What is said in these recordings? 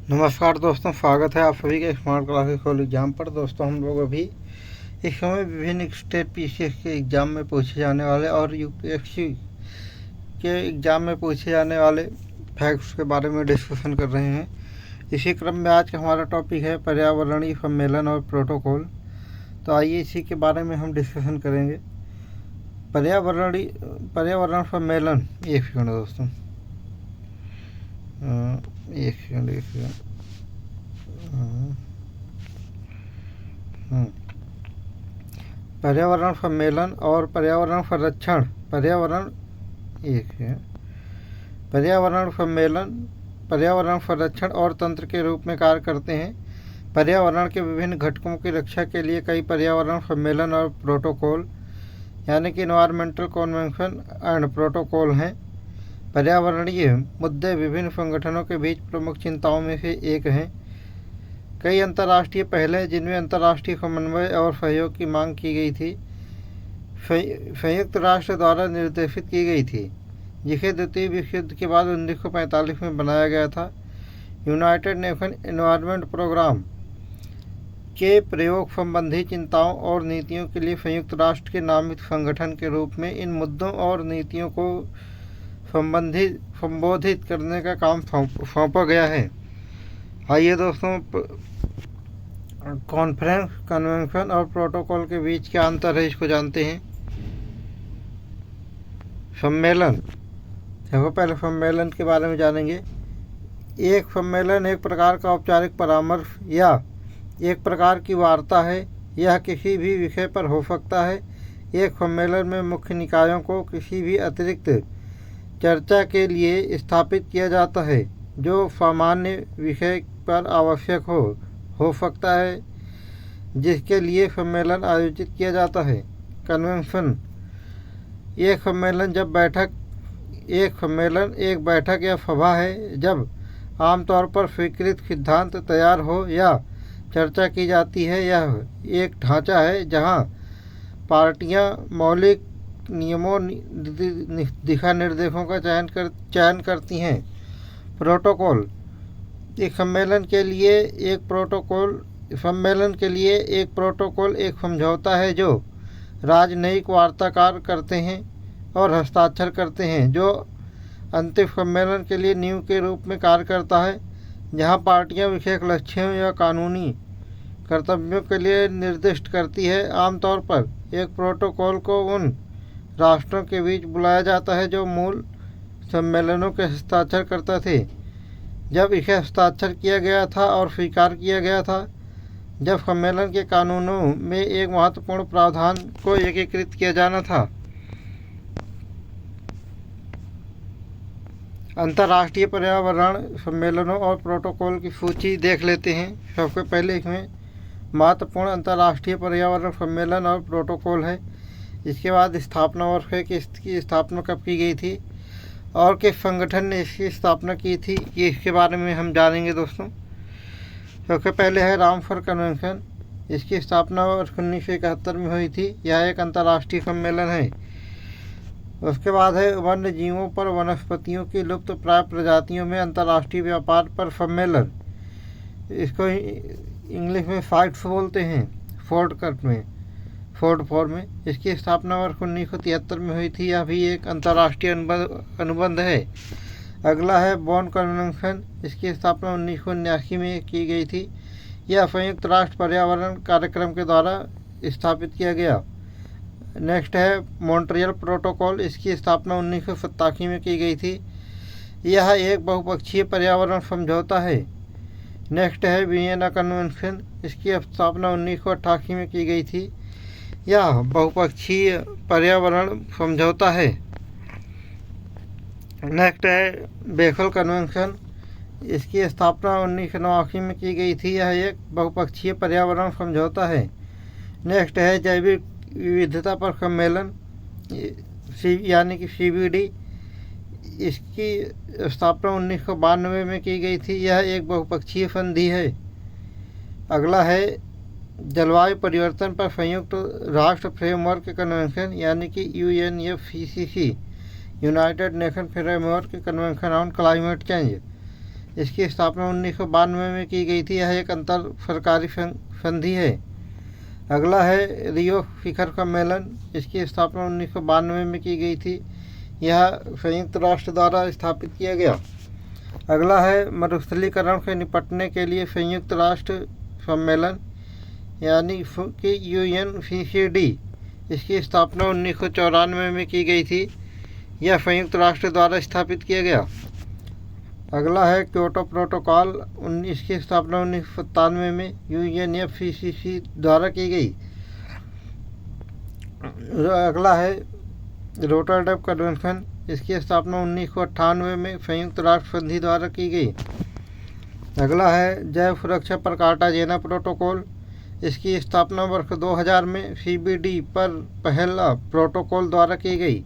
नमस्कार दोस्तों, स्वागत है आप सभी के स्मार्ट क्लासेस कॉलेज एग्जाम पर। दोस्तों, हम लोग अभी इस समय विभिन्न स्टेट पीसीएस के एग्ज़ाम में पूछे जाने वाले और यूपीएससी के एग्ज़ाम में पूछे जाने वाले फैक्ट्स के बारे में डिस्कशन कर रहे हैं। इसी क्रम में आज का हमारा टॉपिक है पर्यावरणीय सम्मेलन और प्रोटोकॉल। तो आइए इसी के बारे में हम डिस्कशन करेंगे। पर्यावरण सम्मेलन, एक सेकंड दोस्तों, एक सेकंड। पर्यावरण सम्मेलन और पर्यावरण संरक्षण पर्यावरण सम्मेलन पर्यावरण संरक्षण और तंत्र के रूप में कार्य करते हैं। पर्यावरण के विभिन्न घटकों की रक्षा के लिए कई पर्यावरण सम्मेलन और प्रोटोकॉल यानी कि इन्वायरमेंटल कन्वेंशन एंड प्रोटोकॉल हैं। पर्यावरणीय मुद्दे विभिन्न संगठनों के बीच प्रमुख चिंताओं में से एक हैं। कई अंतर्राष्ट्रीय पहलें जिनमें अंतर्राष्ट्रीय समन्वय और सहयोग की मांग की गई थी, संयुक्त राष्ट्र द्वारा निर्देशित की गई थी, जिसे द्वितीय विश्व युद्ध के बाद 1945 में बनाया गया था। यूनाइटेड नेशन एनवायरनमेंट प्रोग्राम के प्रयोग संबंधी चिंताओं और नीतियों के लिए संयुक्त राष्ट्र के नामित संगठन के रूप में इन मुद्दों और नीतियों को संबोधित करने का काम सौंपा गया है। आइए दोस्तों, कॉन्फ्रेंस, कन्वेंशन और प्रोटोकॉल के बीच क्या अंतर है इसको जानते हैं। सम्मेलन, देखो पहले सम्मेलन के बारे में जानेंगे। एक सम्मेलन एक प्रकार का औपचारिक परामर्श या एक प्रकार की वार्ता है। यह किसी भी विषय पर हो सकता है। एक सम्मेलन में मुख्य निकायों को किसी भी अतिरिक्त चर्चा के लिए स्थापित किया जाता है जो सामान्य विषय पर आवश्यक हो सकता है, जिसके लिए सम्मेलन आयोजित किया जाता है। कन्वेंशन, एक सम्मेलन एक बैठक या सभा है जब आमतौर पर स्वीकृत सिद्धांत तैयार हो या चर्चा की जाती है। यह एक ढांचा है जहां पार्टियां मौलिक नियमों, दिशा निर्देशों का चयन करती हैं। प्रोटोकॉल, सम्मेलन के लिए एक प्रोटोकॉल एक समझौता है जो राजनयिक वार्ताकार करते हैं और हस्ताक्षर करते हैं, जो अंतिम सम्मेलन के लिए नींव के रूप में कार्य करता है, जहां पार्टियां विशेष लक्ष्यों या कानूनी कर्तव्यों के लिए निर्दिष्ट करती है। आमतौर पर एक प्रोटोकॉल को उन राष्ट्रों के बीच बुलाया जाता है जो मूल सम्मेलनों के हस्ताक्षर करते थे। जब इसे हस्ताक्षर किया गया था और स्वीकार किया गया था, जब सम्मेलन के कानूनों में एक महत्वपूर्ण प्रावधान को एकीकृत किया जाना था। अंतर्राष्ट्रीय पर्यावरण सम्मेलनों और प्रोटोकॉल की सूची देख लेते हैं। सबसे पहले इसमें महत्वपूर्ण अंतर्राष्ट्रीय पर्यावरण सम्मेलन और प्रोटोकॉल है। इसके बाद स्थापना वर्ष है कि इसकी स्थापना कब की गई थी और किस संगठन ने इसकी स्थापना की थी, ये इसके बारे में हम जानेंगे दोस्तों। सबसे पहले है रामसर कन्वेंशन। इसकी स्थापना वर्ष 1971 में हुई थी। यह एक अंतर्राष्ट्रीय सम्मेलन है। उसके बाद है वन्य जीवों पर वनस्पतियों की लुप्त प्राय प्रजातियों में अंतर्राष्ट्रीय व्यापार पर सम्मेलन। इसको इंग्लिश में फाइट्स बोलते हैं, फोर्ड फॉर में। इसकी स्थापना वर्ष 1973 में हुई थी। यह भी एक अंतर्राष्ट्रीय अनुबंध है। अगला है बॉन कन्वेंशन। इसकी स्थापना 1979 में की गई थी। यह संयुक्त राष्ट्र पर्यावरण कार्यक्रम के द्वारा स्थापित किया गया। नेक्स्ट है मॉन्ट्रियल प्रोटोकॉल। इसकी स्थापना 1987 में की गई थी। यह एक बहुपक्षीय पर्यावरण समझौता है। नेक्स्ट है वियना कन्वेंशन। इसकी स्थापना 1988 में की गई थी। यह बहुपक्षीय पर्यावरण समझौता है। नेक्स्ट है बेसल कन्वेंशन। इसकी स्थापना 1989 में की गई थी। यह एक बहुपक्षीय पर्यावरण समझौता है। नेक्स्ट है जैविक विविधता पर सम्मेलन यानी कि CBD। इसकी स्थापना 1992 में की गई थी। यह एक बहुपक्षीय संधि है। अगला है जलवायु परिवर्तन पर संयुक्त राष्ट्र फ्रेमवर्क कन्वेंशन यानी कि UNFCCC, United nation framework convention on climate change. इसकी स्थापना 1992 में की गई थी। यह एक अंतर सरकारी संधि है। अगला है रियो शिखर सम्मेलन। इसकी स्थापना 1992 में की गई थी। यह संयुक्त राष्ट्र द्वारा स्थापित किया गया। अगला है मरुस्थलीकरण से निपटने के लिए संयुक्त राष्ट्र सम्मेलन यानी कि UNCCD। इसकी स्थापना 1994 में की गई थी। यह संयुक्त राष्ट्र द्वारा स्थापित किया गया। अगला है क्योटो प्रोटोकॉल। इसकी स्थापना 1997 में UNFCCC द्वारा की गई। अगला है रोटरडैम कन्वेंशन। इसकी स्थापना 1998 में संयुक्त राष्ट्र संधि द्वारा की गई। अगला है जैव सुरक्षा पर कार्टाजेना प्रोटोकॉल। इसकी स्थापना वर्ष 2000 में CBD पर पहला प्रोटोकॉल द्वारा की गई।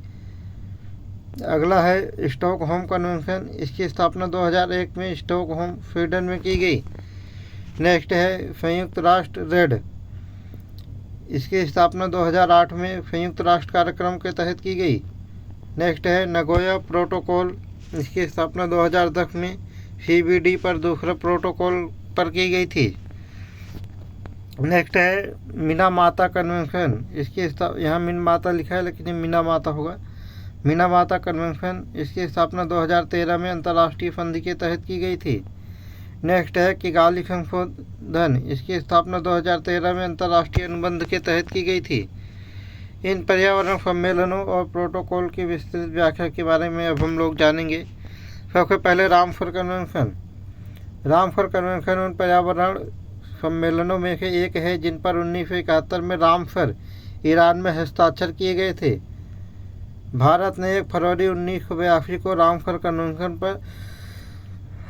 अगला है स्टॉकहोम कन्वेंशन। इसकी स्थापना 2001 में स्टॉकहोम स्वीडन में की गई। नेक्स्ट है संयुक्त राष्ट्र रेड। इसकी स्थापना 2008 में संयुक्त राष्ट्र कार्यक्रम के तहत की गई। नेक्स्ट है नगोया प्रोटोकॉल। इसकी स्थापना 2010 में CBD पर दूसरा प्रोटोकॉल पर की गई थी। नेक्स्ट है मिनामाता कन्वेंशन। इसकी यहाँ मिनमाता लिखा है लेकिन ये मिनामाता होगा। मिनामाता कन्वेंशन। इसकी स्थापना 2013 में अंतर्राष्ट्रीय संधि के तहत की गई थी। नेक्स्ट है किगाली संशोधन। इसकी स्थापना 2013 में अंतर्राष्ट्रीय अनुबंध के तहत की गई थी। इन पर्यावरण सम्मेलनों और प्रोटोकॉल की विस्तृत व्याख्या के बारे में अब हम लोग जानेंगे। सबसे पहले रामसर कन्वेंशन। रामसर कन्वेंशन उन पर्यावरण सम्मेलनों में से एक है जिन पर 1971 में रामसर ईरान में हस्ताक्षर किए गए थे। भारत ने 1 फरवरी 1982 को रामसर कन्वेंशन पर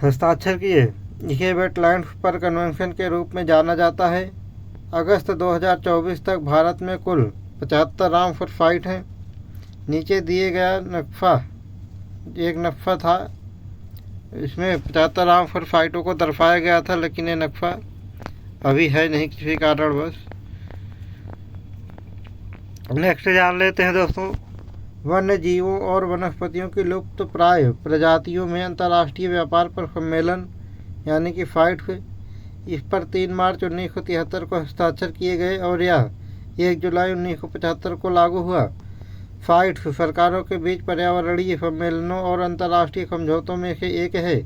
हस्ताक्षर किए। इसे वेटलैंड्स पर कन्वेंशन के रूप में जाना जाता है। अगस्त 2024 तक भारत में कुल 75 रामसर साइट हैं। नीचे दिए गया नक्शा एक नक्शा था, इसमें 75 रामसर साइटों को दर्शाया गया था, लेकिन ये नक्शा अभी है नहीं किसी कारणवश। नेक्स्ट जान लेते हैं दोस्तों, वन्य जीवों और वनस्पतियों की लुप्त प्राय प्रजातियों में अंतर्राष्ट्रीय व्यापार पर सम्मेलन यानी कि फाइट। इस पर 3 मार्च 1973 को हस्ताक्षर किए गए और यह 1 जुलाई 1975 को लागू हुआ। फाइट सरकारों के बीच पर्यावरणीय सम्मेलनों और अंतर्राष्ट्रीय समझौतों में से एक है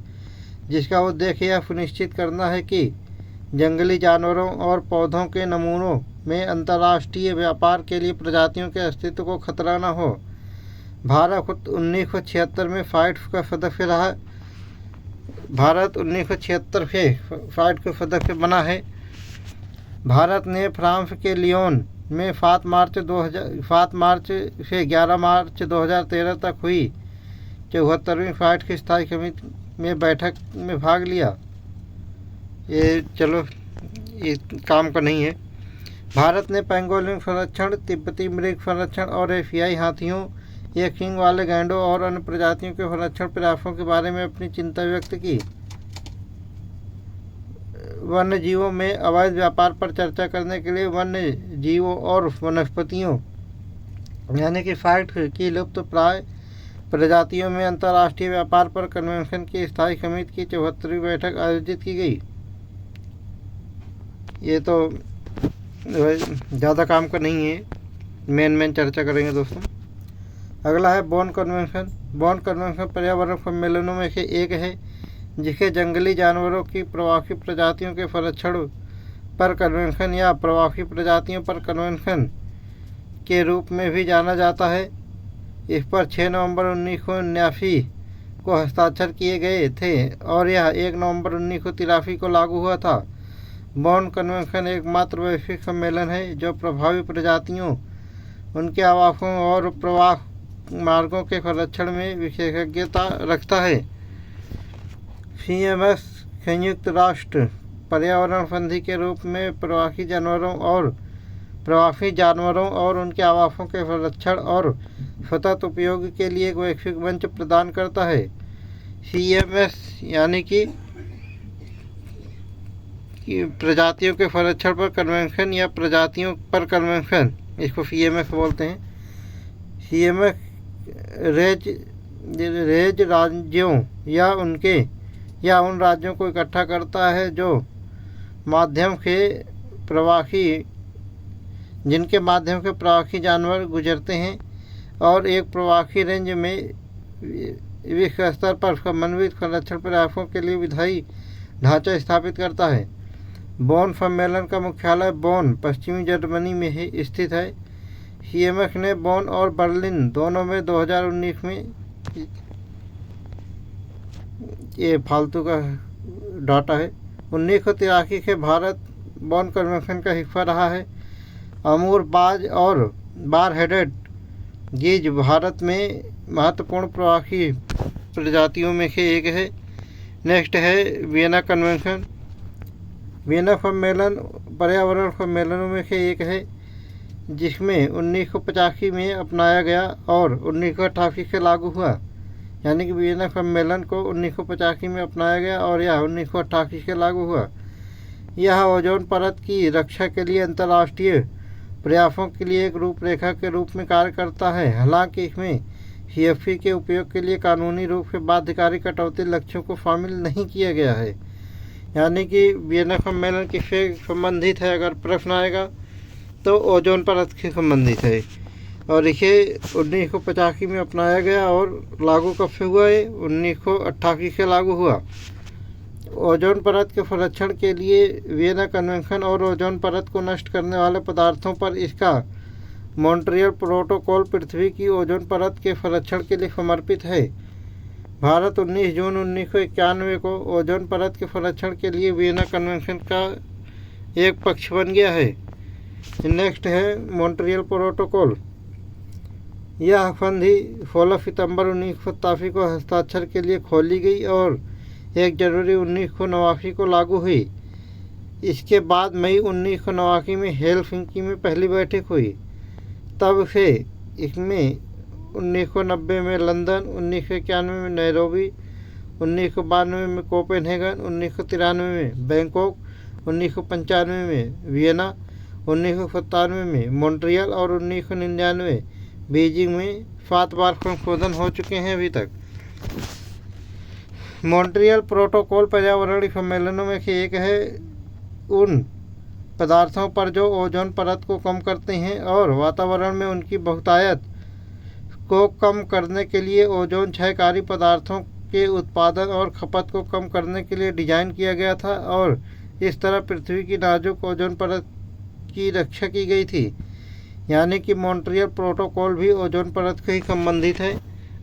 जिसका उद्देश्य यह सुनिश्चित करना है कि जंगली जानवरों और पौधों के नमूनों में अंतर्राष्ट्रीय व्यापार के लिए प्रजातियों के अस्तित्व को खतरा न हो। भारत 1976 में फाइट का सदस्य रहा। भारत 1976 से फाइट का सदस्य बना है। भारत ने फ्रांस के लियोन में 7 मार्च से 11 मार्च 2013 तक हुई 74वीं फाइट की स्थायी समिति में बैठक में भाग लिया। ये चलो ये काम का नहीं है। भारत ने पेंगोलिन संरक्षण, तिब्बती मृग संरक्षण और एशियाई हाथियों, एक सींग वाले गैंडों और अन्य प्रजातियों के संरक्षण प्रयासों के बारे में अपनी चिंता व्यक्त की। वन्य जीवों में अवैध व्यापार पर चर्चा करने के लिए वन्य जीवों और वनस्पतियों यानी कि फाइट की लुप्त प्राय प्रजातियों में अंतर्राष्ट्रीय व्यापार पर कन्वेंशन की स्थायी समिति की 74वीं बैठक आयोजित की गई। ये तो ज़्यादा काम का नहीं है, मेन चर्चा करेंगे दोस्तों। अगला है बॉन कन्वेंशन। बॉन कन्वेंशन पर्यावरण सम्मेलनों में से एक है जिसे जंगली जानवरों की प्रवासी प्रजातियों के संरक्षण पर कन्वेंशन या प्रवासी प्रजातियों पर कन्वेंशन के रूप में भी जाना जाता है। इस पर 6 नवंबर 1979 को हस्ताक्षर किए गए थे और यह 1 नवंबर 1983 को लागू हुआ था। बॉन कन्वेंशन एकमात्र वैश्विक सम्मेलन है जो प्रभावी प्रजातियों, उनके आवासों और प्रवास मार्गों के संरक्षण में विशेषज्ञता रखता है। CMS संयुक्त राष्ट्र पर्यावरण संधि के रूप में प्रवासी जानवरों और उनके आवासों के संरक्षण और सतत उपयोग के लिए एक वैश्विक मंच प्रदान करता है। CMS यानी कि प्रजातियों के संरक्षण पर कन्वेंशन या प्रजातियों पर कन्वेंशन, इसको CMS बोलते हैं। CMS रेज राज्यों या उनके यह उन राज्यों को इकट्ठा करता है जो माध्यम के प्रवासी जिनके माध्यम के प्रवासी जानवर गुजरते हैं और एक प्रवासी रेंज में विश्व स्तर पर समन्वित संरक्षण प्रयासों के लिए विधायी ढांचा स्थापित करता है। बोन सम्मेलन का मुख्यालय बोन पश्चिमी जर्मनी में स्थित है। सीएमएफ ने बोन और बर्लिन दोनों में 2019 में, ये फालतू का डाटा है, 1983 से भारत बोन कन्वेंशन का हिस्सा रहा है। अमूर बाज और बार हेडेड गीज भारत में महत्वपूर्ण प्रवासी प्रजातियों में से एक है। नेक्स्ट है वियना कन्वेंशन। वियना सम्मेलन पर्यावरण सम्मेलनों में से एक है जिसमें 1985 में अपनाया गया और 1988 से लागू हुआ। यानी कि वियना सम्मेलन को 1985 में अपनाया गया और यह 1988 से लागू हुआ। यह ओजोन परत की रक्षा के लिए अंतर्राष्ट्रीय प्रयासों के लिए एक रूपरेखा के रूप में कार्य करता है। हालांकि इसमें सीएफसी के उपयोग के लिए कानूनी रूप से बाध्यकारी कटौती लक्ष्यों को शामिल नहीं किया गया है। यानी कि वियना सम्मेलन किससे संबंधित है, अगर प्रश्न आएगा तो ओजोन परत से संबंधित है और इसे 1985 में अपनाया गया और लागू कब से हुआ है, 1988 से लागू हुआ। ओजोन परत के संरक्षण के लिए वियना कन्वेंशन और ओजोन परत को नष्ट करने वाले पदार्थों पर इसका मॉन्ट्रियल प्रोटोकॉल पृथ्वी की ओजोन परत के संरक्षण के लिए समर्पित है। भारत 19 जून 1991 को ओजोन परत के संरक्षण के लिए वियना कन्वेंशन का एक पक्ष बन गया है। नेक्स्ट है मॉन्ट्रियल प्रोटोकॉल। यह संधि 16 सितंबर 1987 को हस्ताक्षर के लिए खोली गई और 1 जनवरी 1989 को लागू हुई। इसके बाद मई 1989 में हेलसिंकी में पहली बैठक हुई। तब से इसमें 1990 में लंदन, 1991 में नैरोबी, 1992 में कोपेनहेगन, 1993 में बैंकॉक, 1995 में वियना, 1997 में मॉन्ट्रियल और 1999 बीजिंग में 7 बार संशोधन हो चुके हैं अभी तक। मॉन्ट्रियल प्रोटोकॉल पर्यावरणीय सम्मेलनों में से एक है उन पदार्थों पर जो ओजोन परत को कम करते हैं और वातावरण में उनकी बहुतायत को कम करने के लिए ओजोन क्षयकारी पदार्थों के उत्पादन और खपत को कम करने के लिए डिजाइन किया गया था और इस तरह पृथ्वी की नाजुक ओजोन परत की रक्षा की गई थी। यानी कि मॉन्ट्रियल प्रोटोकॉल भी ओजोन परत से ही संबंधित है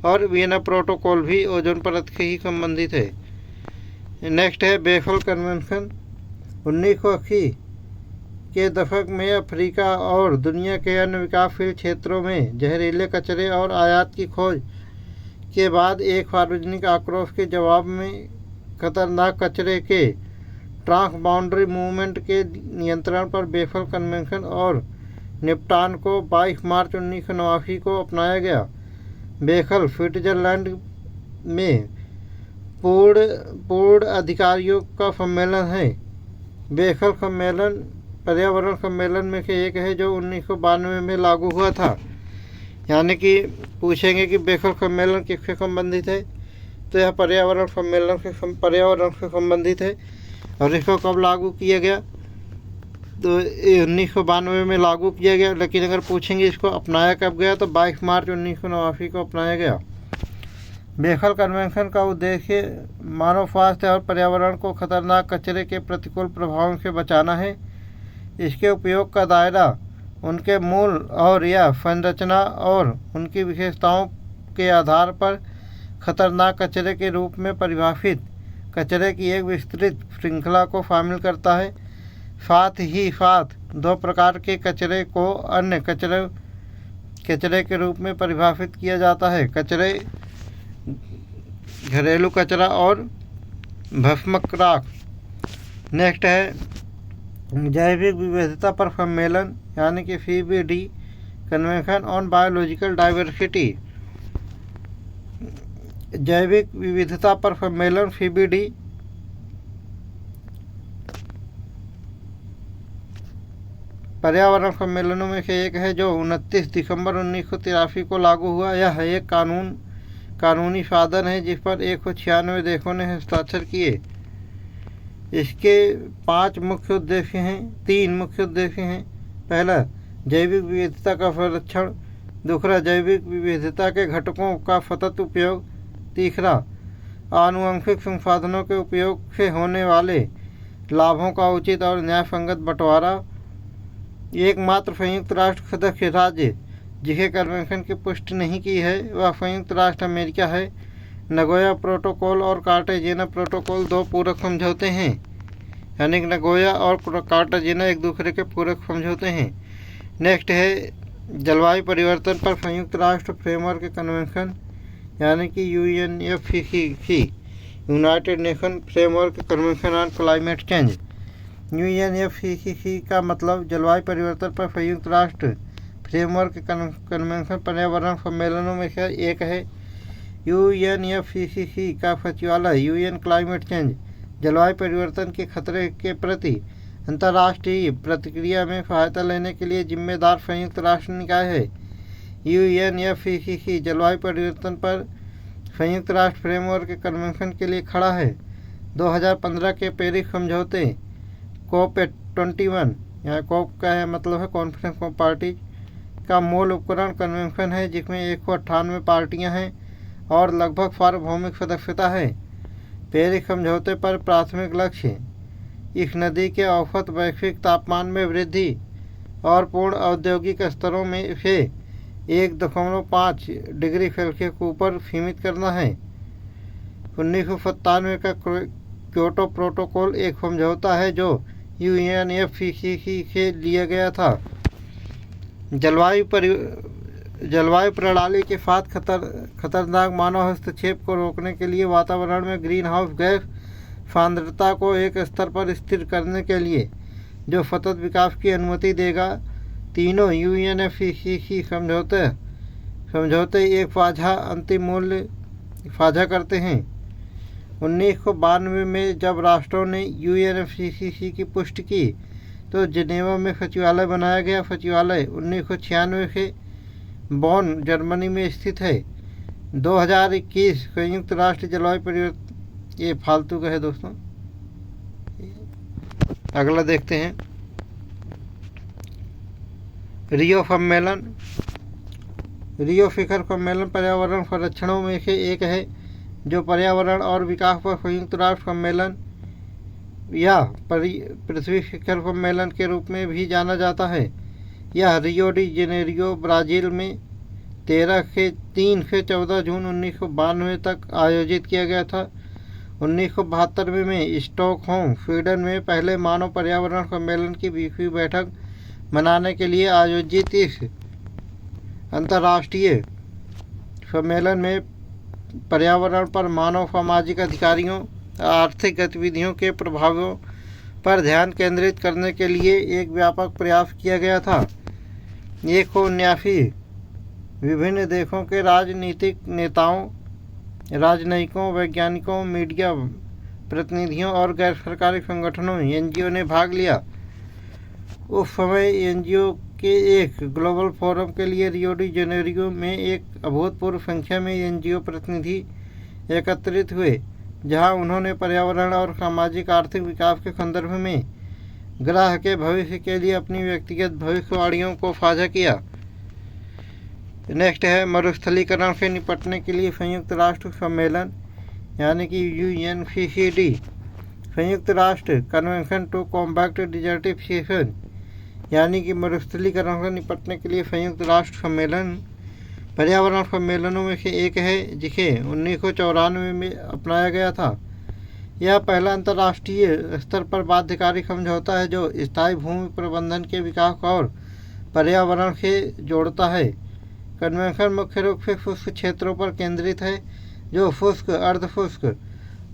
और वियना प्रोटोकॉल भी ओजोन परत से ही संबंधित है। नेक्स्ट है बेसल कन्वेंशन। 1980 के दशक में अफ्रीका और दुनिया के अन्य विकासशील क्षेत्रों में जहरीले कचरे और आयात की खोज के बाद एक सार्वजनिक आक्रोश के जवाब में खतरनाक कचरे के ट्रांस बाउंड्री मूवमेंट के नियंत्रण पर बेसल कन्वेंशन और निपटान को 22 मार्च 1989 को अपनाया गया। बेसल स्विट्जरलैंड में पूर्ण अधिकारियों का सम्मेलन है। बेसल सम्मेलन पर्यावरण सम्मेलन में से एक है जो 1992 में लागू हुआ था। यानी कि पूछेंगे कि बेसल सम्मेलन किससे संबंधित है, तो यह पर्यावरण से संबंधित है। और इसको कब लागू किया गया, तो 1992 में लागू किया गया। लेकिन अगर पूछेंगे इसको अपनाया कब गया, तो 22 मार्च 1989 को अपनाया गया। बेसल कन्वेंशन का उद्देश्य मानव स्वास्थ्य और पर्यावरण को खतरनाक कचरे के प्रतिकूल प्रभावों से बचाना है। इसके उपयोग का दायरा उनके मूल और या संरचना और उनकी विशेषताओं के आधार पर खतरनाक कचरे के रूप में परिभाषित कचरे की एक विस्तृत श्रृंखला को शामिल करता है। साथ ही साथ 2 प्रकार के कचरे को अन्य कचरे के रूप में परिभाषित किया जाता है: घरेलू कचरा और भस्मक राख। नेक्स्ट है जैविक विविधता पर सम्मेलन, यानी कि CBD convention on biological diversity. जैविक विविधता पर सम्मेलन CBD पर्यावरण सम्मेलनों में से एक है जो 29 दिसंबर 1983 को लागू हुआ। यह एक कानून कानूनी साधन है जिस पर 196 देशों ने हस्ताक्षर किए। इसके 3 मुख्य उद्देश्य हैं। पहला, जैविक विविधता का संरक्षण। दूसरा, जैविक विविधता के घटकों का सतत उपयोग। तीसरा, आनुवंशिक संसाधनों के उपयोग से होने वाले लाभों का उचित और न्यायसंगत बंटवारा। एकमात्र संयुक्त राष्ट्र सदस्य राज्य जिसे कन्वेंशन की पुष्टि नहीं की है वह संयुक्त राष्ट्र अमेरिका है। नगोया प्रोटोकॉल और कार्टेजेना प्रोटोकॉल 2 पूरक समझौते हैं, यानी नगोया और कार्टेजेना एक दूसरे के पूरक समझौते हैं। नेक्स्ट है जलवायु परिवर्तन पर संयुक्त राष्ट्र फ्रेमवर्क कन्वेंशन, यानी कि UNFCCC, United nation framework convention on climate change. UNFCCC का मतलब जलवायु परिवर्तन पर संयुक्त राष्ट्र फ्रेमवर्क कन्वेंशन पर्यावरण सम्मेलनों में से एक है। UNFCCC का सचिवालय यूएन क्लाइमेट चेंज, जलवायु परिवर्तन के खतरे के प्रति अंतर्राष्ट्रीय प्रतिक्रिया में सहायता लेने के लिए जिम्मेदार संयुक्त राष्ट्र निकाय है। UNFCCC जलवायु परिवर्तन पर संयुक्त राष्ट्र फ्रेमवर्क कन्वेंशन के लिए खड़ा है। 2015 के पेरिस समझौते COP21, यहाँ COP का है मतलब है कॉन्फ्रेंस ऑफ पार्टीज, का मूल उपकरण कन्वेंशन है जिसमें 198 पार्टियां हैं और लगभग सार्वभौमिक सदस्यता है। पेरिस समझौते पर प्राथमिक लक्ष्य इस नदी के औसत वैश्विक तापमान में वृद्धि और पूर्ण औद्योगिक स्तरों में से 1.5 डिग्री सेल्सियस को ऊपर सीमित करना है। 1997 का क्योटो प्रोटोकॉल एक समझौता है जो UNFCCC से लिया गया था। जलवायु प्रणाली के साथ खतरनाक मानव हस्तक्षेप को रोकने के लिए वातावरण में ग्रीन हाउस गैस सांद्रता को एक स्तर पर स्थिर करने के लिए जो सतत विकास की अनुमति देगा। तीनों UNFCCC समझौते एक साझा अंतिम मूल्य साझा करते हैं। 1992 में जब राष्ट्रों ने UNFCCC की पुष्टि की तो जिनेवा में सचिवालय बनाया गया। सचिवालय 1996 से बॉन, जर्मनी में स्थित है। 2021 संयुक्त राष्ट्र जलवायु परिवर्तन, ये फालतू का है दोस्तों, अगला देखते हैं। रियो शिखर सम्मेलन पर्यावरण संरक्षणों में से एक है जो पर्यावरण और विकास पर संयुक्त राष्ट्र सम्मेलन या पृथ्वी शिखर सम्मेलन के रूप में भी जाना जाता है। यह रियो डी जेनेरियो, ब्राज़ील में 3 से 14 जून 1992 तक आयोजित किया गया था। 1972 में स्टॉकहोम, स्वीडन में पहले मानव पर्यावरण सम्मेलन की 20वीं बैठक मनाने के लिए आयोजित इस अंतर्राष्ट्रीय सम्मेलन में पर्यावरण पर मानव सामाजिक अधिकारियों, आर्थिक गतिविधियों के प्रभावों पर ध्यान केंद्रित करने के लिए एक व्यापक प्रयास किया गया था। 179 विभिन्न देशों के राजनीतिक नेताओं, राजनयिकों, वैज्ञानिकों, मीडिया प्रतिनिधियों और गैर सरकारी संगठनों NGO ने भाग लिया। उस समय NGO के एक ग्लोबल फोरम के लिए रियो डी जेनेरियो में एक अभूतपूर्व संख्या में NGO प्रतिनिधि एकत्रित हुए, जहां उन्होंने पर्यावरण और सामाजिक आर्थिक विकास के संदर्भ में ग्रह के भविष्य के लिए अपनी व्यक्तिगत भविष्यवाणियों को साझा किया। नेक्स्ट है मरुस्थलीकरण से निपटने के लिए संयुक्त राष्ट्र सम्मेलन, यानी कि UNCCD, संयुक्त राष्ट्र कन्वेंशन टू कॉम्बैट डिजर्टिफिकेशन, यानी कि मरुस्थलीकरण से निपटने के लिए संयुक्त राष्ट्र सम्मेलन पर्यावरण सम्मेलनों में से एक है जिसे 1994 में अपनाया गया था। यह पहला अंतर्राष्ट्रीय स्तर पर बाध्यकारी समझौता है जो स्थायी भूमि प्रबंधन के विकास और पर्यावरण से जोड़ता है। कन्वेंशन मुख्य रूप से शुष्क क्षेत्रों पर केंद्रित है जो शुष्क, अर्धशुष्क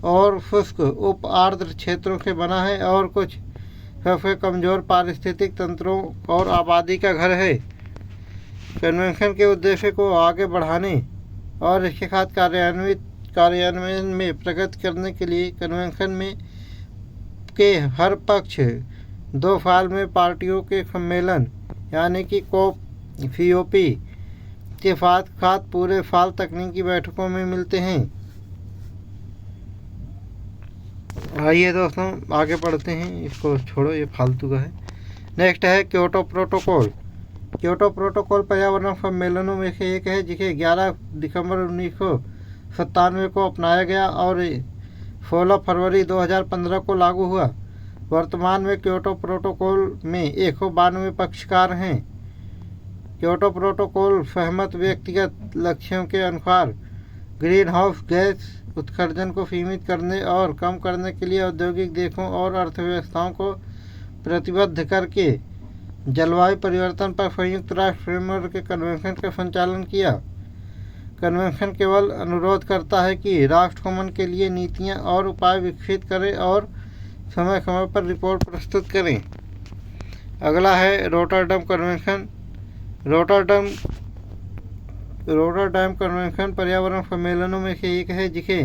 और शुष्क उप आर्द्र क्षेत्रों से बना है और कुछ सबसे कमजोर पारिस्थितिक तंत्रों और आबादी का घर है। कन्वेंशन के उद्देश्य को आगे बढ़ाने और इसके साथ कार्यान्वयन में प्रगति करने के लिए कन्वेंशन में के हर पक्ष 2 साल में पार्टियों के सम्मेलन, यानी कि COP के साथ पूरे साल तकनीकी बैठकों में मिलते हैं। आइए दोस्तों आगे पढ़ते हैं, इसको छोड़ो, ये फालतू का है। नेक्स्ट है क्योटो प्रोटोकॉल। क्योटो प्रोटोकॉल पर्यावरण सम्मेलनों में से एक है जिसे 11 दिसंबर 1997 को अपनाया गया और 16 फरवरी 2015 को लागू हुआ। वर्तमान में क्योटो प्रोटोकॉल में 192 पक्षकार हैं। क्योटो प्रोटोकॉल सहमत व्यक्तिगत लक्ष्यों के अनुसार ग्रीन हाउस गैस उत्सर्जन को सीमित करने और कम करने के लिए औद्योगिक देशों और अर्थव्यवस्थाओं को प्रतिबद्ध करके जलवायु परिवर्तन पर संयुक्त राष्ट्र फ्रेमवर्क के कन्वेंशन का संचालन किया। कन्वेंशन केवल अनुरोध करता है कि राष्ट्र कॉमन के लिए नीतियां और उपाय विकसित करें और समय समय पर रिपोर्ट प्रस्तुत करें। अगला है रोटरडैम कन्वेंशन। रोटरडैम कन्वेंशन पर्यावरण सम्मेलनों में से एक है जिसे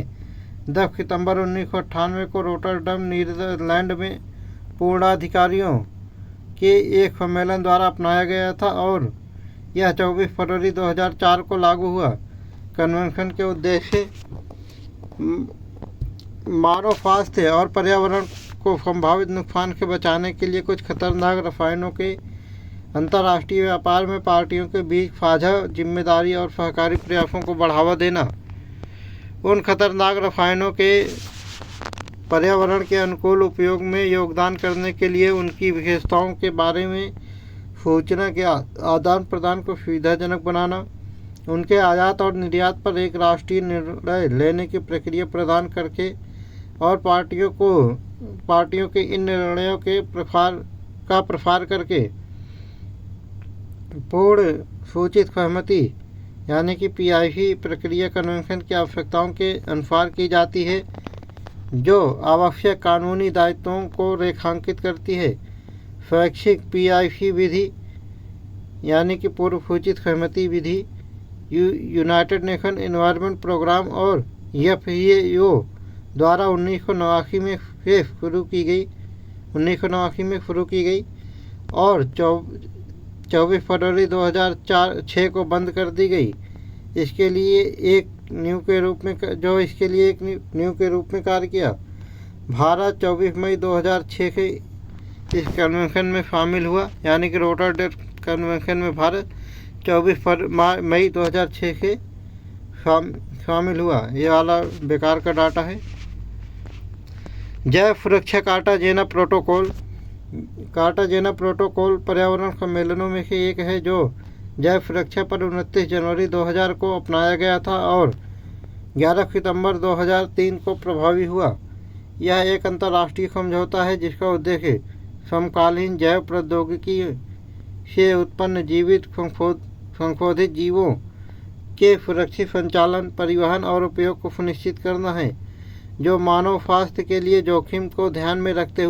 10 सितंबर 1998 को रोटरडैम नीदरलैंड में पूर्णाधिकारियों के एक सम्मेलन द्वारा अपनाया गया था और यह 24 फरवरी 2004 को लागू हुआ। कन्वेंशन के उद्देश्य मानव स्वास्थ्य और पर्यावरण को संभावित नुकसान से बचाने के लिए कुछ खतरनाक रसायनों के अंतर्राष्ट्रीय व्यापार में पार्टियों के बीच साझा जिम्मेदारी और सहकारी प्रयासों को बढ़ावा देना, उन खतरनाक रसायनों के पर्यावरण के अनुकूल उपयोग में योगदान करने के लिए उनकी विशेषताओं के बारे में सूचना के आदान प्रदान को सुविधाजनक बनाना, उनके आयात और निर्यात पर एक राष्ट्रीय निर्णय लेने की प्रक्रिया प्रदान करके और पार्टियों के इन निर्णयों के प्रसार करके पूर्ण सूचित सहमति यानी कि PIC प्रक्रिया कन्वेंशन की आवश्यकताओं के अनुसार की जाती है, जो आवश्यक कानूनी दायित्वों को रेखांकित करती है। स्वैच्छिक PIC विधि यानी कि पूर्व सूचित सहमति विधि यूनाइटेड नेशन एनवायरनमेंट प्रोग्राम और FAO द्वारा 1989 में शुरू की गई और 24 फरवरी 2006 को बंद कर दी गई। इसके लिए एक नींव के रूप में कार्य किया। भारत 24 मई 2006 के इस कन्वेंशन में शामिल हुआ, यानी कि रोटरडैम कन्वेंशन में भारत 24 मई 2006 के शामिल हुआ। ये वाला बेकार का डाटा है। जैव सुरक्षा कार्टाजेना प्रोटोकॉल पर्यावरण सम्मेलनों में से एक है जो जैव सुरक्षा पर 29 जनवरी 2000 को अपनाया गया था और 11 सितंबर 2003 को प्रभावी हुआ। यह एक अंतर्राष्ट्रीय समझौता है जिसका उद्देश्य समकालीन जैव प्रौद्योगिकी से उत्पन्न जीवित संशोधित जीवों के सुरक्षित संचालन, परिवहन और उपयोग को सुनिश्चित करना है, जो मानव स्वास्थ्य के लिए जोखिम को ध्यान में रखते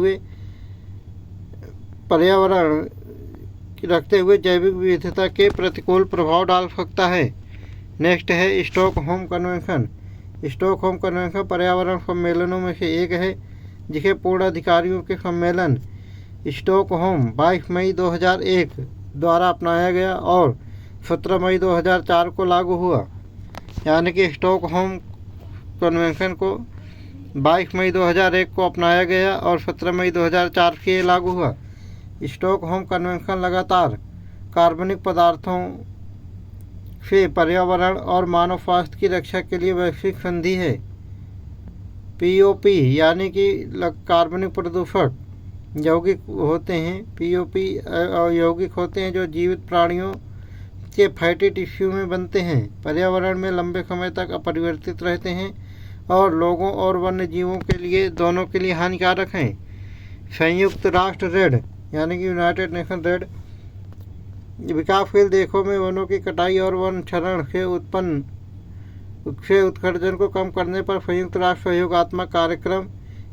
हुए जैविक विविधता के प्रतिकूल प्रभाव डाल सकता है। नेक्स्ट है स्टॉकहोम कन्वेंशन। स्टॉकहोम कन्वेंशन पर्यावरण सम्मेलनों में से एक है जिसे पूर्ण अधिकारियों के सम्मेलन स्टॉकहोम 22 मई 2001 द्वारा अपनाया गया और 17 मई 2004 को लागू हुआ। यानी कि स्टॉकहोम कन्वेंशन को 22 मई 2001 को अपनाया गया और 17 मई 2004 के लागू हुआ। स्टॉकहोम कन्वेंशन लगातार कार्बनिक पदार्थों से पर्यावरण और मानव स्वास्थ्य की रक्षा के लिए वैश्विक संधि है। POP यानी कि कार्बनिक प्रदूषक यौगिक होते हैं। POP यौगिक होते हैं जो जीवित प्राणियों के फैटी टिश्यू में बनते हैं, पर्यावरण में लंबे समय तक अपरिवर्तित रहते हैं और लोगों और वन्य जीवों के लिए दोनों के लिए हानिकारक हैं। संयुक्त राष्ट्र रेड यानी कि यूनाइटेड नेशन रेड विकासशील देशों में वनों की कटाई और वन क्षरण से उत्सर्जन को कम करने पर संयुक्त राष्ट्र सहयोगात्मक कार्यक्रम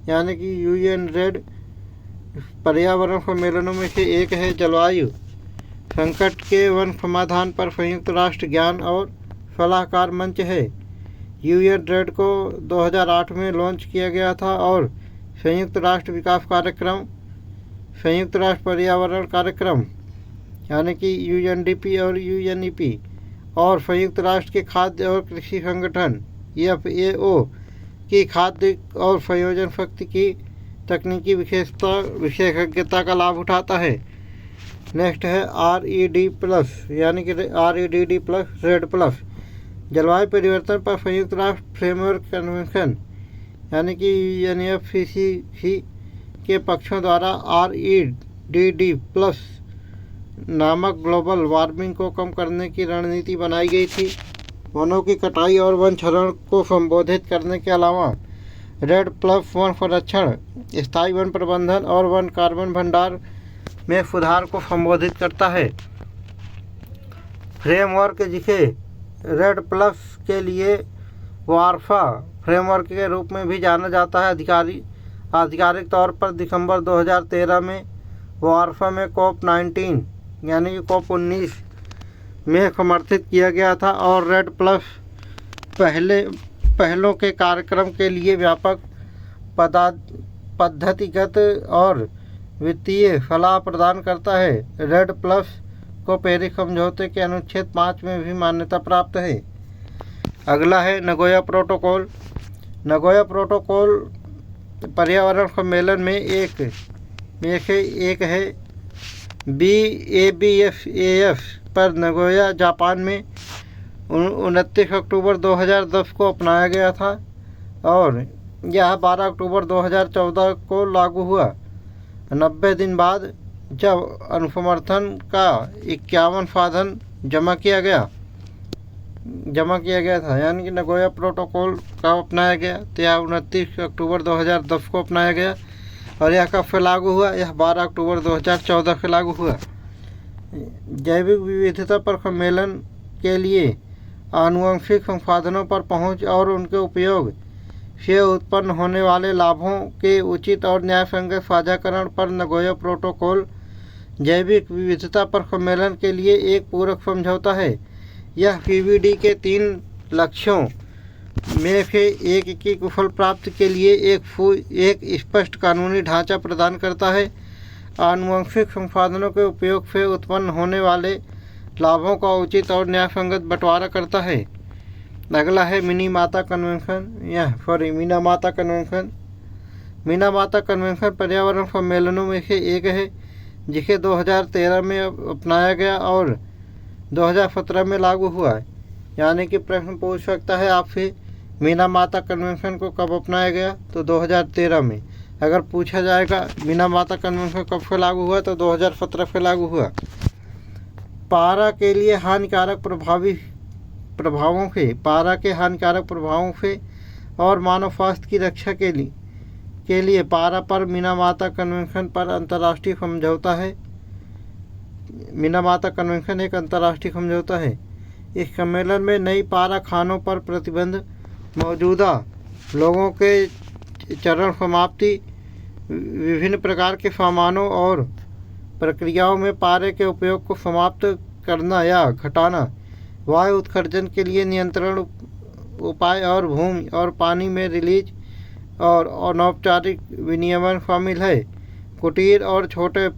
यानी कि UN रेड पर्यावरण सम्मेलनों में से एक है। जलवायु संकट के वन समाधान पर संयुक्त राष्ट्र ज्ञान और सलाहकार मंच है। UN रेड को 2008 में लॉन्च किया गया था और संयुक्त राष्ट्र विकास कार्यक्रम, संयुक्त राष्ट्र पर्यावरण कार्यक्रम यानी कि UNDP और UNEP और संयुक्त राष्ट्र के खाद्य और कृषि संगठन FAO की खाद्य और संयोजन शक्ति की तकनीकी विशेषज्ञता का लाभ उठाता है। नेक्स्ट है RED+, यानी कि REDD+, RED+, जलवायु परिवर्तन पर संयुक्त राष्ट्र फ्रेमवर्क कन्वेंशन यानी कि UNFCCC के पक्षों द्वारा REDD+ नामक ग्लोबल वार्मिंग को कम करने की रणनीति बनाई गई थी। वनों की कटाई और वन क्षरण को संबोधित करने के अलावा RED+ वन संरक्षण, स्थायी वन प्रबंधन और वन कार्बन भंडार में सुधार को संबोधित करता है। फ्रेमवर्क जिसे RED+ के लिए वार्सा फ्रेमवर्क के रूप में भी जाना जाता है, आधिकारिक तौर पर दिसंबर 2013 में वार्सा में COP19 यानी कि COP19 में समर्थित किया गया था और RED+ पहलों के कार्यक्रम के लिए व्यापक पद्धतिगत और वित्तीय सलाह प्रदान करता है। RED+ को पेरिस समझौते के अनुच्छेद 5 में भी मान्यता प्राप्त है। अगला है नगोया प्रोटोकॉल। नगोया प्रोटोकॉल पर्यावरण सम्मेलन में एक है। BABF पर नगोया जापान में 29 अक्टूबर 2010 को अपनाया गया था और यह 12 अक्टूबर 2014 को लागू हुआ। 90 दिन बाद जब अनुसमर्थन का 51 साधन जमा किया गया था, यानी कि नगोया प्रोटोकॉल का अपनाया गया, तो यह 29 अक्टूबर 2010 को अपनाया गया और यह कब से लागू हुआ? यह 12 अक्टूबर 2014 से लागू हुआ। जैविक विविधता पर सम्मेलन के लिए आनुवंशिक संसाधनों पर पहुंच और उनके उपयोग से उत्पन्न होने वाले लाभों के उचित और न्यायसंगत साझाकरण पर नगोया प्रोटोकॉल जैविक विविधता पर सम्मेलन के लिए एक पूरक समझौता है। यह PBD के 3 लक्ष्यों में से एक की कुशल प्राप्ति के लिए एक स्पष्ट कानूनी ढांचा प्रदान करता है, आनुवंशिक संसाधनों के उपयोग से उत्पन्न होने वाले लाभों का उचित और न्यायसंगत बंटवारा करता है। अगला है मिनीमाता कन्वेंशन। मिनीमाता कन्वेंशन पर्यावरण सम्मेलनों में से एक है जिसे 2013 में अपनाया गया और 2017 में लागू हुआ है। यानी कि प्रश्न पूछ सकता है आपसे मिनीमाता कन्वेंशन को कब अपनाया गया, तो 2013 में। अगर पूछा जाएगा मिनीमाता कन्वेंशन कब से लागू हुआ, तो 2017 से लागू हुआ। पारा के हानिकारक प्रभावों से और मानव स्वास्थ्य की रक्षा के लिए पारा पर मिनीमाता कन्वेंशन पर अंतर्राष्ट्रीय समझौता है। मिनीमाता कन्वेंशन एक अंतर्राष्ट्रीय समझौता है। इस सम्मेलन में नई पारा खानों पर प्रतिबंध, मौजूदा लोगों के चरण समाप्ति, विभिन्न प्रकार के सामानों और प्रक्रियाओं में पारे के उपयोग को समाप्त करना या घटाना, वायु उत्सर्जन के लिए नियंत्रण उपाय और भूमि और पानी में रिलीज और अनौपचारिक विनियमन शामिल है। कुटीर और छोटे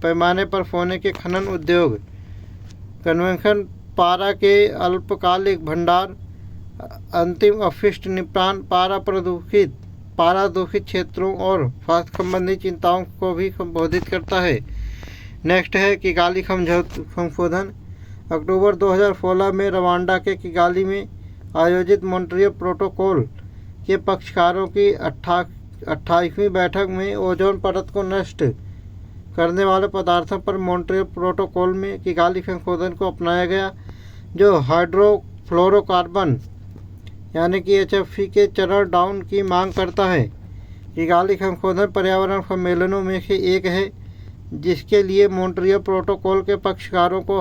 पैमाने पर सोने के खनन उद्योग। कन्वेंशन पारा के अल्पकालिक भंडार, अंतिम अपशिष्ट निपटान, पारा दूषित क्षेत्रों और स्वास्थ्य संबंधी चिंताओं को भी संबोधित करता है। नेक्स्ट है किगाली संशोधन। अक्टूबर 2016 में रवांडा के किगाली में आयोजित मॉन्ट्रियल प्रोटोकॉल के पक्षकारों की 28वीं बैठक में ओजोन परत को नष्ट करने वाले पदार्थों पर मॉन्ट्रियल प्रोटोकॉल में किगाली संशोधन को अपनाया गया, जो हाइड्रोफ्लोरोकार्बन यानी कि HFC के चरण डाउन की मांग करता है। किगाली संशोधन पर्यावरण सम्मेलनों में से एक है जिसके लिए मॉन्ट्रियल प्रोटोकॉल के पक्षकारों को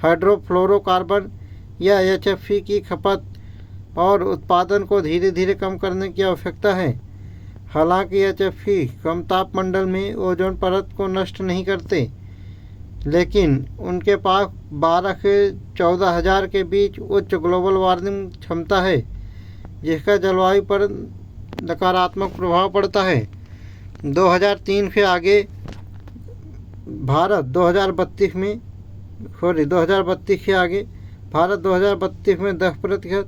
हाइड्रोफ्लोरोकार्बन या HFC की खपत और उत्पादन को धीरे धीरे कम करने की आवश्यकता है। हालांकि HFC कम तापमंडल में ओजोन परत को नष्ट नहीं करते, लेकिन उनके पास 12 से 14,000 के बीच उच्च ग्लोबल वार्मिंग क्षमता है, जिसका जलवायु पर नकारात्मक प्रभाव पड़ता है। 2003 से आगे भारत 2032 में 2032 के आगे भारत 2032 में 10%,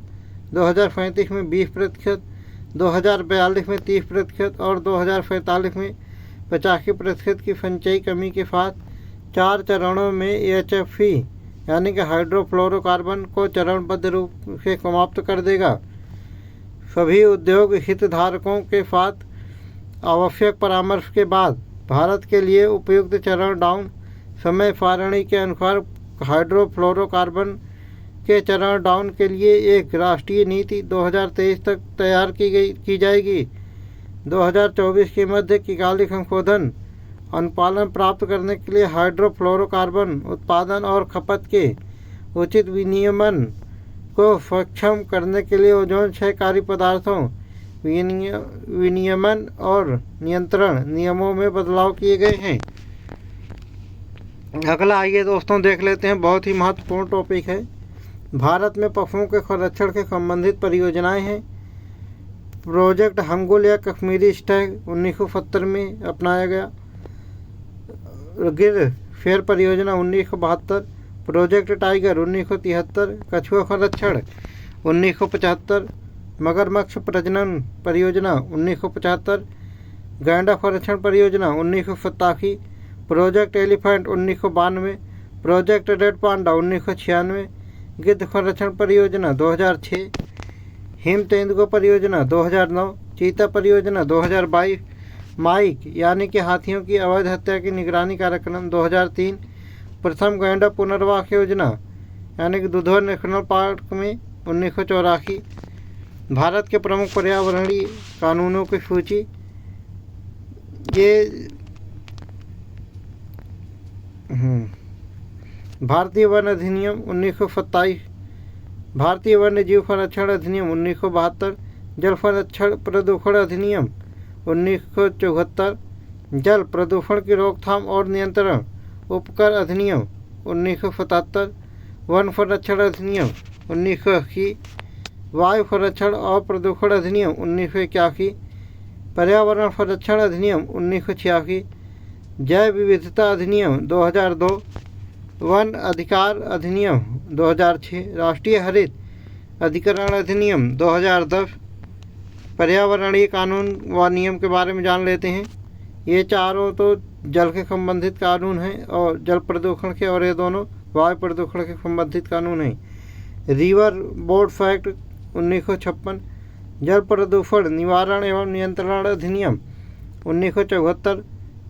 2035 में 20%, 2042 में 30% और 2045 में 85% की संचयी कमी के साथ 4 चरणों में HFC यानी कि हाइड्रोफ्लोरोकार्बन को चरणबद्ध रूप से समाप्त कर देगा। सभी उद्योग हितधारकों के साथ आवश्यक परामर्श के बाद भारत के लिए उपयुक्त चरण डाउन समय सारणी के अनुसार हाइड्रोफ्लोरोकार्बन के चरण डाउन के लिए एक राष्ट्रीय नीति 2023 तक तैयार की जाएगी। 2024 के मध्य किगाली संशोधन अनुपालन प्राप्त करने के लिए हाइड्रोफ्लोरोकार्बन उत्पादन और खपत के उचित विनियमन को सक्षम करने के लिए ओजोन क्षयकारी पदार्थों विनियमन और नियंत्रण नियमों में बदलाव किए गए हैं। अगला आइए दोस्तों देख लेते हैं, बहुत ही महत्वपूर्ण टॉपिक है। भारत में पशुओं के संरक्षण के संबंधित परियोजनाएं हैं। प्रोजेक्ट हंगुल या कश्मीरी स्टैग 1970 में अपनाया गया। गिर फेर परियोजना 1972, प्रोजेक्ट टाइगर 1973, कछुआ संरक्षण 1975, मगरमच्छ प्रजनन परियोजना 1975, गैंडा संरक्षण परियोजना 1987, project elephant 1992, project red panda 1996, गिद्ध संरक्षण परियोजना 2006, हिम तेंदुआ परियोजना 2009, चीता परियोजना 2022, माइक यानी कि हाथियों की अवैध हत्या की निगरानी कार्यक्रम 2003, प्रथम गैंडा पुनर्वास योजना यानी कि दुधवा नेशनल पार्क में 1984। भारत के प्रमुख पर्यावरणीय कानूनों की सूची, ये भारतीय वन अधिनियम 1927, भारतीय वन्य जीव संरक्षण अधिनियम 1972, जल संरक्षण प्रदूषण अधिनियम 1974, जल प्रदूषण की रोकथाम और नियंत्रण उपकर अधिनियम 1977, वन संरक्षण अधिनियम 1980, वायु संरक्षण और प्रदूषण अधिनियम 1981, पर्यावरण संरक्षण अधिनियम 1986, जैव विविधता अधिनियम 2002, वन अधिकार अधिनियम 2006, राष्ट्रीय हरित अधिकरण अधिनियम 2010। पर्यावरणीय कानून व नियम के बारे में जान लेते हैं। ये चारों तो जल के संबंधित कानून हैं और जल प्रदूषण के, और ये दोनों वायु प्रदूषण के संबंधित कानून हैं। रिवर बोर्ड फैक्ट 1956, जल प्रदूषण निवारण एवं नियंत्रण अधिनियम 1974,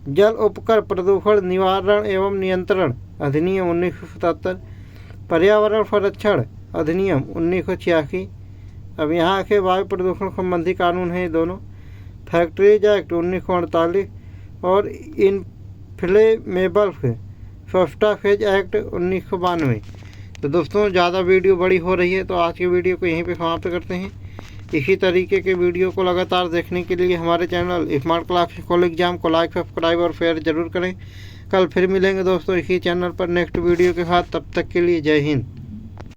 जल उपकर प्रदूषण निवारण एवं नियंत्रण अधिनियम 1977, पर्यावरण संरक्षण अधिनियम 1986। अब यहाँ के वायु प्रदूषण संबंधी कानून हैं दोनों, फैक्ट्रीज एक्ट 1948 और इनफ्लेमेबल सब्सटेंसेज एक्ट 1992। तो दोस्तों ज़्यादा वीडियो बड़ी हो रही है तो आज की वीडियो को यहीं पे समाप्त करते हैं। इसी तरीके के वीडियो को लगातार देखने के लिए हमारे channel smart class college exam को लाइक, सब्सक्राइब और शेयर जरूर करें। कल फिर मिलेंगे दोस्तों इसी चैनल पर नेक्स्ट वीडियो के साथ। तब तक के लिए जय हिंद।